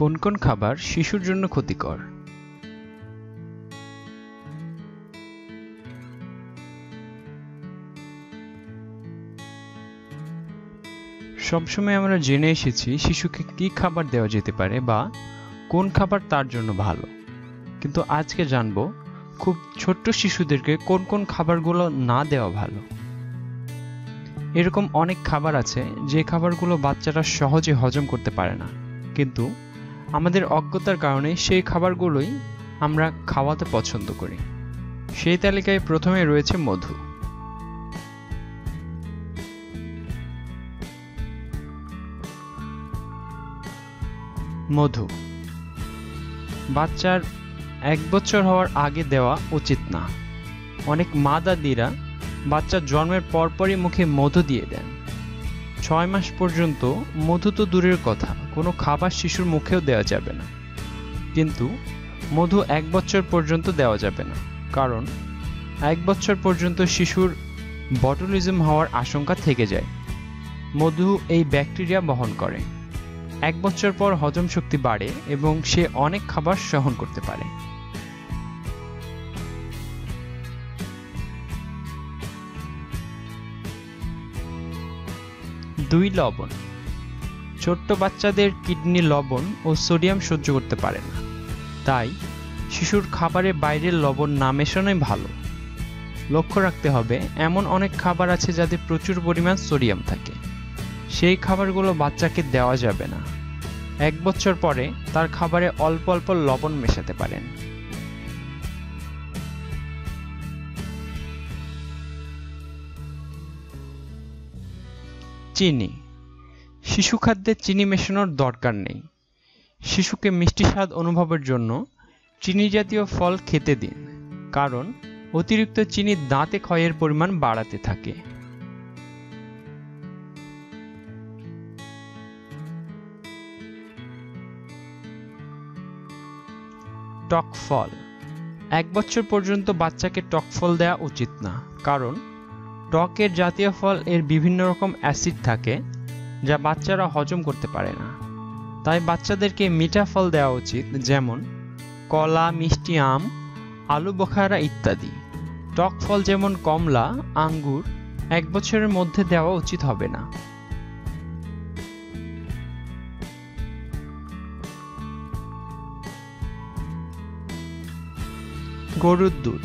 কোন কোন খাবার শিশুর জন্য ক্ষতিকর? সবসময় আমরা জেনে এসেছি শিশুকে কি খাবার দেওয়া যেতে পারে বা কোন খাবার তার জন্য ভালো, কিন্তু আজকে জানবো খুব ছোট্ট শিশুদেরকে কোন কোন খাবারগুলো না দেওয়া ভালো। এরকম অনেক খাবার আছে যে খাবারগুলো বাচ্চারা সহজে হজম করতে পারে না, কিন্তু আমাদের অজ্ঞতার কারণে সেই খাবারগুলোই আমরা খাওয়াতে পছন্দ করি। সেই তালিকায় প্রথমে রয়েছে মধু। মধু বাচ্চার 1 বছর হওয়ার আগে দেওয়া উচিত না। অনেক মা দাদিরা বাচ্চার জন্মের পরপরই মুখে মধু দিয়ে দেন। 6 মাস পর্যন্ত মধু তো দূরের কথা, কোনো খাবার শিশুর মুখেও দেওয়া যাবে না। কিন্তু মধু 1 বছর পর্যন্ত দেওয়া যাবে না, কারণ 1 বছর পর্যন্ত শিশুর বটুলিজম হওয়ার আশঙ্কা থেকে যায়। মধু এই ব্যাকটেরিয়া বহন করে। 1 বছর পর হজম শক্তি বাড়ে এবং সে অনেক খাবার সহন করতে পারে। 2 লবণ। ছোট্ট বাচ্চাদের কিডনি লবণ ও সোডিয়াম সহ্য করতে পারে না, তাই শিশুর খাবারে বাইরের লবণ না মেশানোই ভালো। লক্ষ্য রাখতে হবে, এমন অনেক খাবার আছে যাতে প্রচুর পরিমাণ সোডিয়াম থাকে। সেই খাবারগুলো বাচ্চাকে দেওয়া যাবে না। 1 বছর পরে তার খাবারে অল্প অল্প লবণ মেশাতে পারেন। চিনি। শিশু খাদ্যে চিনি মেশানোর দরকার নেই। শিশুকে মিষ্টি স্বাদ অনুভবের জন্য চিনি জাতীয় ফল খেতে দিন, কারণ অতিরিক্ত চিনি দাঁতে ক্ষয়ের পরিমাণ বাড়াতে থাকে। টক ফল। 1 বছর পর্যন্ত বাচ্চাকে টক ফল দেওয়া উচিত না, কারণ টকের জাতীয় ফল এর বিভিন্ন রকম অ্যাসিড থাকে যা বাচ্চারা হজম করতে পারে না। তাই বাচ্চাদেরকে মিঠা ফল দেওয়া উচিত, যেমন কলা, মিষ্টি আম, আলু বোখারা ইত্যাদি। টক ফল যেমন কমলা, আঙ্গুর 1 বছরের মধ্যে দেওয়া উচিত হবে না। গরুর দুধ।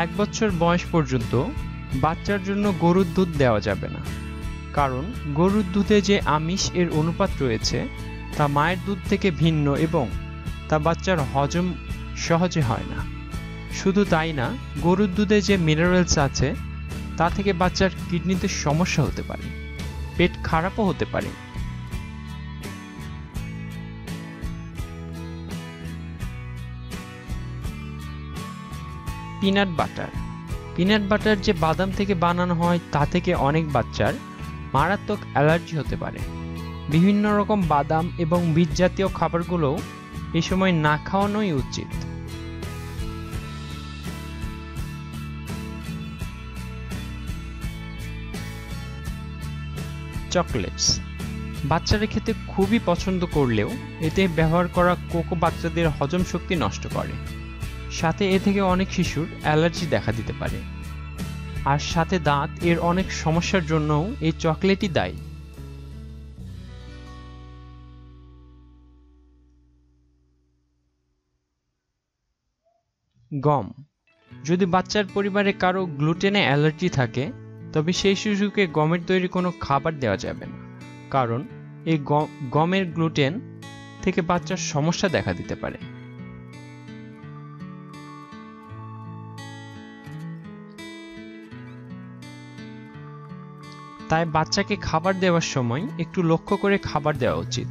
1 বছর বয়স পর্যন্ত বাচ্চার জন্য গরুর দুধ দেওয়া যাবে না, কারণ গরুর দুধে যে আমিষ এর অনুপাত রয়েছে তা মায়ের দুধ থেকে ভিন্ন এবং তা বাচ্চার হজম সহজে হয় না। শুধু তাই না, গরুর দুধে যে মিনারেলস আছে তা থেকে বাচ্চার কিডনিতে সমস্যা হতে পারে, পেট খারাপও হতে পারে। Peanut butter. পিনাট বাটার যে বাদাম থেকে বানানো হয় তা থেকে অনেক বাচ্চার মারাত্মক অ্যালার্জি হতে পারে। বিভিন্ন রকম বাদাম এবং বীজ জাতীয় খাবারগুলোও এই সময় না খাওয়ানোই উচিত। চকলেটস। বাচ্চারা খেতে খুবই পছন্দ করলেও এতে ব্যবহার করা কোকো বাচ্চাদের হজম শক্তি নষ্ট করে। সাথে এ থেকে অনেক শিশুর অ্যালার্জি দেখা দিতে পারে, আর সাথে দাঁত এর অনেক সমস্যার জন্যও এই চকলেটই দায়ী। গম। যদি বাচ্চার পরিবারে কারো গ্লুটেনে অ্যালার্জি থাকে, তবে সেই শিশুকে গমের তৈরি কোনো খাবার দেওয়া যাবে না, কারণ এই গমের গ্লুটেন থেকে বাচ্চার সমস্যা দেখা দিতে পারে। তাই বাচ্চাকে খাবার দেওয়ার সময় একটু লক্ষ্য করে খাবার দেওয়া উচিত,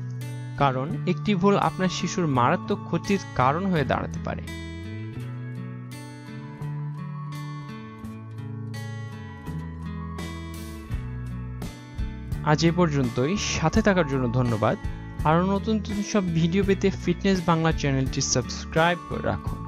কারণ একটি ভুল আপনার শিশুর মারাত্মক ক্ষতির কারণ হয়ে দাঁড়াতে পারে। আজ এ পর্যন্তই। সাথে থাকার জন্য ধন্যবাদ। আরো নতুন নতুন সব ভিডিও পেতে ফিটনেস বাংলা চ্যানেলটি সাবস্ক্রাইব করে রাখুন।